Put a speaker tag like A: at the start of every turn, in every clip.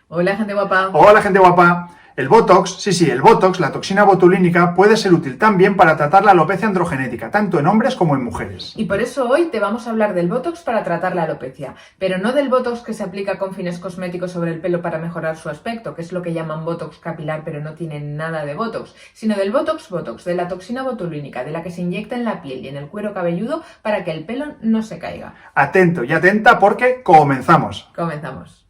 A: Hola, gente guapa.
B: Hola, gente guapa. El Botox, el Botox, la toxina botulínica, puede ser útil también para tratar la alopecia androgenética, tanto en hombres como en mujeres.
A: Y por eso hoy te vamos a hablar del Botox para tratar la alopecia, pero no del Botox que se aplica con fines cosméticos sobre el pelo para mejorar su aspecto, que es lo que llaman Botox capilar, pero no tiene nada de Botox, sino del Botox, de la toxina botulínica, de la que se inyecta en la piel y en el cuero cabelludo para que el pelo no se caiga.
B: Atento y atenta porque comenzamos.
A: Comenzamos.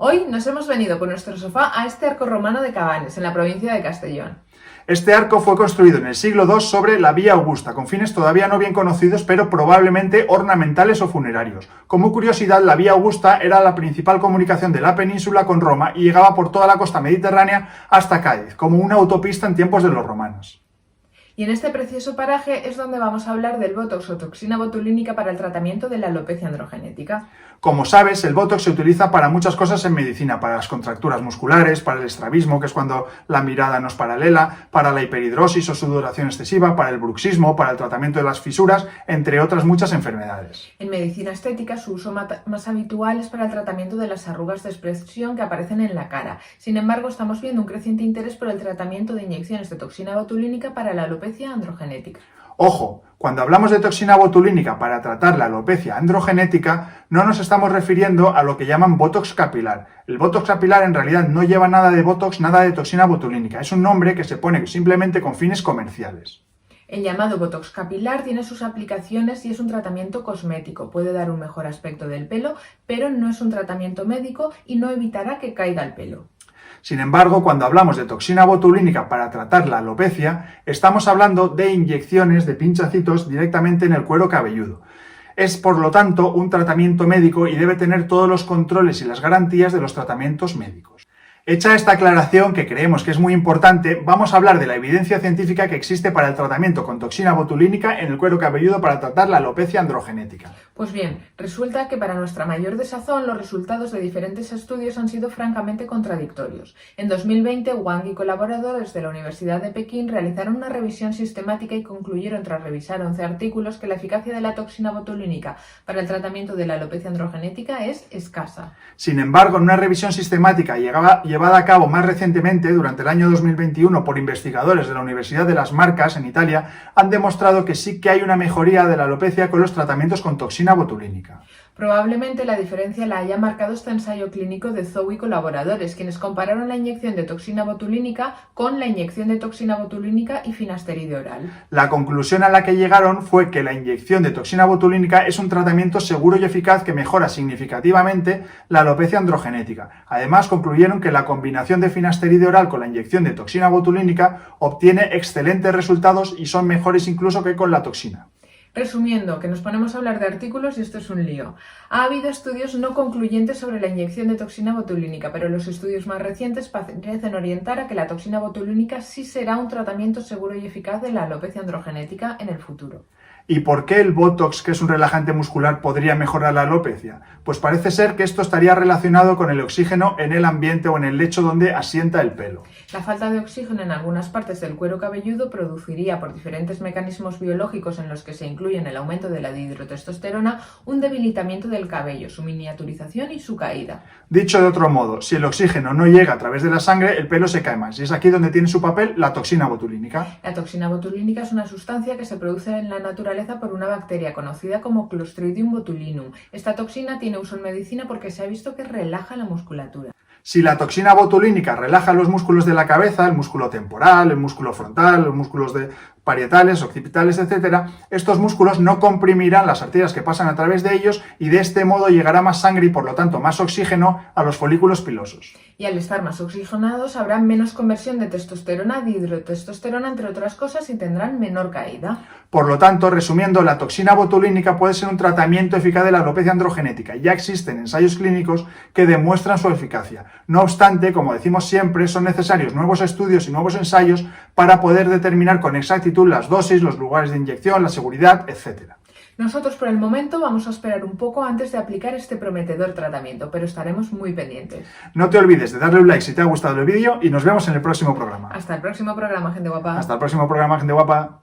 A: Hoy nos hemos venido con nuestro sofá a este arco romano de Cabanes, en la provincia de Castellón.
B: Este arco fue construido en el siglo II sobre la Vía Augusta, con fines todavía no bien conocidos, pero probablemente ornamentales o funerarios. Como curiosidad, la Vía Augusta era la principal comunicación de la península con Roma y llegaba por toda la costa mediterránea hasta Cádiz, como una autopista en tiempos de los romanos.
A: Y en este precioso paraje es donde vamos a hablar del Botox o toxina botulínica para el tratamiento de la alopecia androgenética.
B: Como sabes, el Botox se utiliza para muchas cosas en medicina, para las contracturas musculares, para el estrabismo, que es cuando la mirada no es paralela, para la hiperhidrosis o sudoración excesiva, para el bruxismo, para el tratamiento de las fisuras, entre otras muchas enfermedades.
A: En medicina estética su uso más habitual es para el tratamiento de las arrugas de expresión que aparecen en la cara. Sin embargo, estamos viendo un creciente interés por el tratamiento de inyecciones de toxina botulínica para la alopecia androgenética.
B: Ojo, cuando hablamos de toxina botulínica para tratar la alopecia androgenética, no nos estamos refiriendo a lo que llaman Botox capilar. El Botox capilar en realidad no lleva nada de Botox, nada de toxina botulínica. Es un nombre que se pone simplemente con fines comerciales.
A: El llamado Botox capilar tiene sus aplicaciones y es un tratamiento cosmético. Puede dar un mejor aspecto del pelo, pero no es un tratamiento médico y no evitará que caiga el pelo.
B: Sin embargo, cuando hablamos de toxina botulínica para tratar la alopecia, estamos hablando de inyecciones de pinchacitos directamente en el cuero cabelludo. Es, por lo tanto, un tratamiento médico y debe tener todos los controles y las garantías de los tratamientos médicos. Hecha esta aclaración, que creemos que es muy importante, vamos a hablar de la evidencia científica que existe para el tratamiento con toxina botulínica en el cuero cabelludo para tratar la alopecia androgenética.
A: Pues bien, resulta que para nuestra mayor desazón los resultados de diferentes estudios han sido francamente contradictorios. En 2020, Wang y colaboradores de la Universidad de Pekín realizaron una revisión sistemática y concluyeron, tras revisar 11 artículos, que la eficacia de la toxina botulínica para el tratamiento de la alopecia androgenética es escasa.
B: Sin embargo, en una revisión sistemática llevada a cabo más recientemente, durante el año 2021, por investigadores de la Universidad de Las Marcas, en Italia, han demostrado que sí que hay una mejoría de la alopecia con los tratamientos con toxina botulínica.
A: Probablemente la diferencia la haya marcado este ensayo clínico de Zhou y colaboradores, quienes compararon la inyección de toxina botulínica con la inyección de toxina botulínica y finasteride oral.
B: La conclusión a la que llegaron fue que la inyección de toxina botulínica es un tratamiento seguro y eficaz que mejora significativamente la alopecia androgenética. Además, concluyeron que la combinación de finasteride oral con la inyección de toxina botulínica obtiene excelentes resultados y son mejores incluso que con la toxina.
A: Resumiendo, que nos ponemos a hablar de artículos y esto es un lío. Ha habido estudios no concluyentes sobre la inyección de toxina botulínica, pero los estudios más recientes parecen orientar a que la toxina botulínica sí será un tratamiento seguro y eficaz de la alopecia androgenética en el futuro.
B: ¿Y por qué el Botox, que es un relajante muscular, podría mejorar la alopecia? Pues parece ser que esto estaría relacionado con el oxígeno en el ambiente o en el lecho donde asienta el pelo.
A: La falta de oxígeno en algunas partes del cuero cabelludo produciría, por diferentes mecanismos biológicos en los que se incluyen el aumento de la dihidrotestosterona, un debilitamiento del cabello, su miniaturización y su caída.
B: Dicho de otro modo, si el oxígeno no llega a través de la sangre, el pelo se cae más. Y es aquí donde tiene su papel la toxina botulínica.
A: La toxina botulínica es una sustancia que se produce en la naturaleza por una bacteria conocida como Clostridium botulinum. Esta toxina tiene uso en medicina porque se ha visto que relaja la musculatura.
B: Si la toxina botulínica relaja los músculos de la cabeza, el músculo temporal, el músculo frontal, los músculos parietales, occipitales, etc., estos músculos no comprimirán las arterias que pasan a través de ellos y de este modo llegará más sangre y por lo tanto más oxígeno a los folículos pilosos.
A: Y al estar más oxigenados habrá menos conversión de testosterona a dihidrotestosterona, entre otras cosas, y tendrán menor caída.
B: Por lo tanto, resumiendo, la toxina botulínica puede ser un tratamiento eficaz de la alopecia androgenética. Ya existen ensayos clínicos que demuestran su eficacia. No obstante, como decimos siempre, son necesarios nuevos estudios y nuevos ensayos para poder determinar con exactitud las dosis, los lugares de inyección, la seguridad, etc.
A: Nosotros por el momento vamos a esperar un poco antes de aplicar este prometedor tratamiento, pero estaremos muy pendientes.
B: No te olvides de darle un like si te ha gustado el vídeo y nos vemos en el próximo programa.
A: Hasta el próximo programa, gente guapa.
B: Hasta el próximo programa, gente guapa.